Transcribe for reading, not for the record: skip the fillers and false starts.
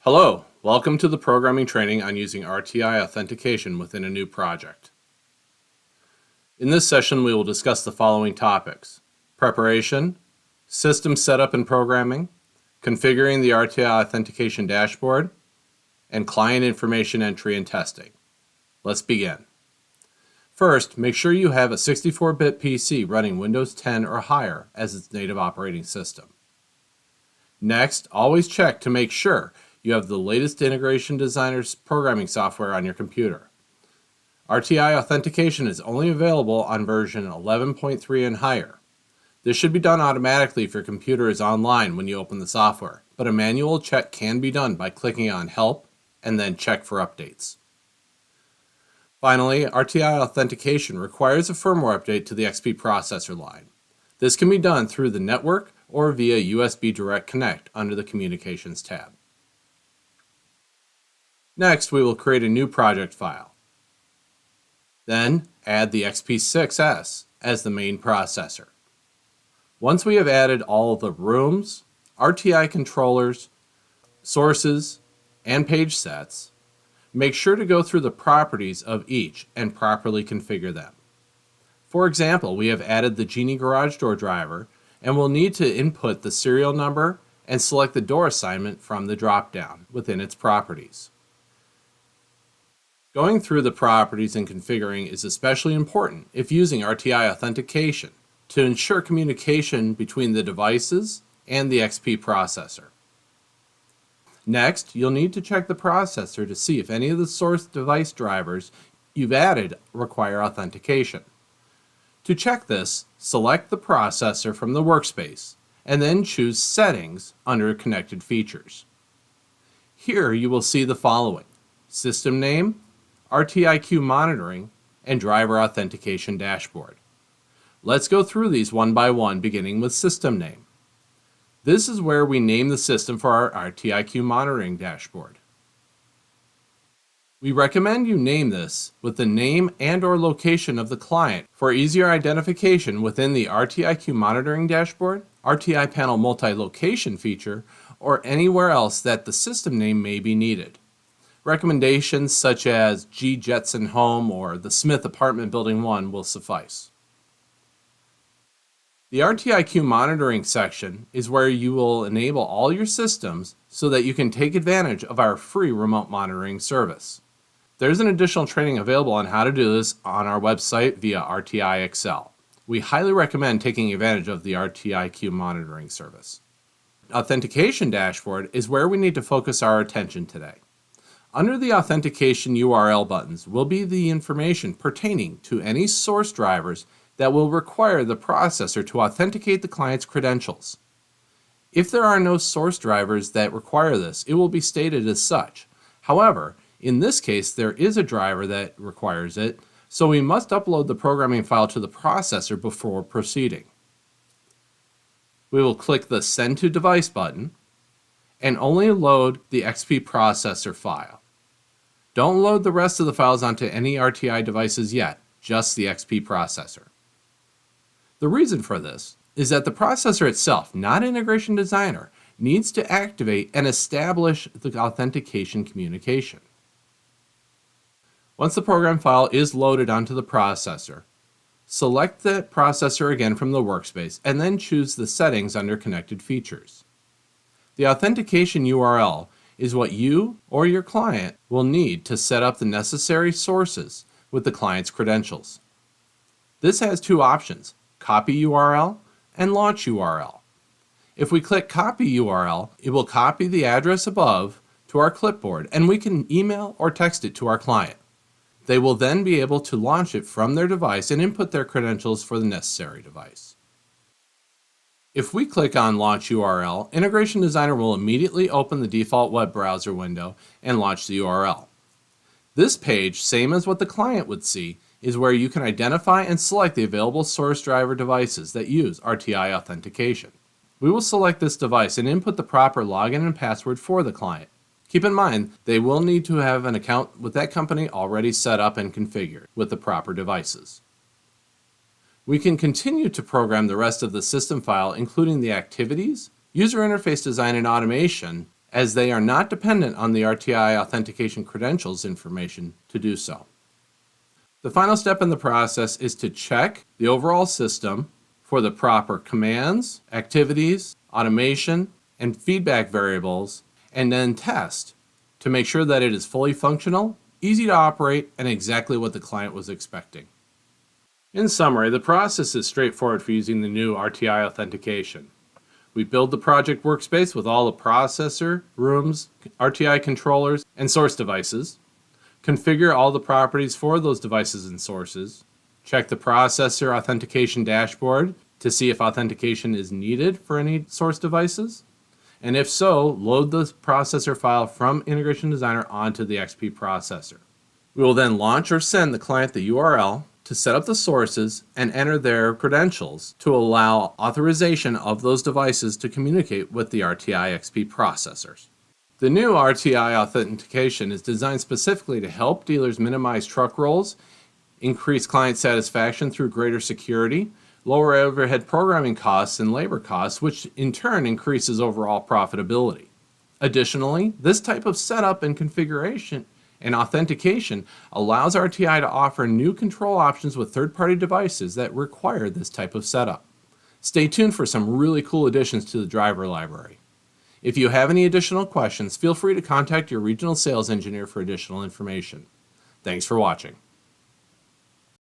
Hello, welcome to the programming training on using RTI Authentication within a new project. In this session, we will discuss the following topics: preparation, system setup and programming, configuring the RTI Authentication dashboard, and client information entry and testing. Let's begin. First, make sure you have a 64-bit PC running Windows 10 or higher as its native operating system. Next, always check to make sure you have the latest Integration Designer's programming software on your computer. RTI Authentication is only available on version 11.3 and higher. This should be done automatically if your computer is online when you open the software, but a manual check can be done by clicking on Help and then Check for Updates. Finally, RTI Authentication requires a firmware update to the XP processor line. This can be done through the network or via USB Direct Connect under the Communications tab. Next, we will create a new project file. Then, add the XP6S as the main processor. Once we have added all the rooms, RTI controllers, sources, and page sets, make sure to go through the properties of each and properly configure them. For example, we have added the Genie garage door driver and will need to input the serial number and select the door assignment from the drop-down within its properties. Going through the properties and configuring is especially important if using RTI Authentication to ensure communication between the devices and the XP processor. Next, you'll need to check the processor to see if any of the source device drivers you've added require authentication. To check this, select the processor from the workspace and then choose Settings under Connected Features. Here you will see the following: System Name, RTIQ Monitoring, and Driver Authentication Dashboard. Let's go through these one by one, beginning with System Name. This is where we name the system for our RTIQ Monitoring Dashboard. We recommend you name this with the name and/or location of the client for easier identification within the RTIQ Monitoring Dashboard, RTI Panel Multi-Location feature, or anywhere else that the system name may be needed. Recommendations such as G. Jetson Home or the Smith Apartment Building 1 will suffice. The RTIQ monitoring section is where you will enable all your systems so that you can take advantage of our free remote monitoring service. There's an additional training available on how to do this on our website via RTI Excel. We highly recommend taking advantage of the RTIQ monitoring service. Authentication dashboard is where we need to focus our attention today. Under the Authentication URL buttons will be the information pertaining to any source drivers that will require the processor to authenticate the client's credentials. If there are no source drivers that require this, it will be stated as such. However, in this case, there is a driver that requires it, so we must upload the programming file to the processor before proceeding. We will click the Send to Device button and only load the XP processor file. Don't load the rest of the files onto any RTI devices yet, just the XP processor. The reason for this is that the processor itself, not Integration Designer, needs to activate and establish the authentication communication. Once the program file is loaded onto the processor, select the processor again from the workspace and then choose the settings under Connected Features. The authentication URL is what you or your client will need to set up the necessary sources with the client's credentials. This has two options: Copy URL and Launch URL. If we click Copy URL, it will copy the address above to our clipboard and we can email or text it to our client. They will then be able to launch it from their device and input their credentials for the necessary device. If we click on Launch URL, Integration Designer will immediately open the default web browser window and launch the URL. This page, same as what the client would see, is where you can identify and select the available source driver devices that use RTI authentication. We will select this device and input the proper login and password for the client. Keep in mind, they will need to have an account with that company already set up and configured with the proper devices. We can continue to program the rest of the system file, including the activities, user interface design and automation, as they are not dependent on the RTI authentication credentials information to do so. The final step in the process is to check the overall system for the proper commands, activities, automation, and feedback variables, and then test to make sure that it is fully functional, easy to operate, and exactly what the client was expecting. In summary, the process is straightforward for using the new RTI authentication. We build the project workspace with all the processor, rooms, RTI controllers, and source devices, configure all the properties for those devices and sources, check the processor authentication dashboard to see if authentication is needed for any source devices, and if so, load the processor file from Integration Designer onto the XP processor. We will then launch or send the client the URL to set up the sources and enter their credentials to allow authorization of those devices to communicate with the RTI XP processors. The new RTI authentication is designed specifically to help dealers minimize truck rolls, increase client satisfaction through greater security, lower overhead programming costs and labor costs, which in turn increases overall profitability. Additionally, this type of setup and configuration and authentication allows RTI to offer new control options with third-party devices that require this type of setup. Stay tuned for some really cool additions to the driver library. If you have any additional questions, feel free to contact your regional sales engineer for additional information. Thanks for watching.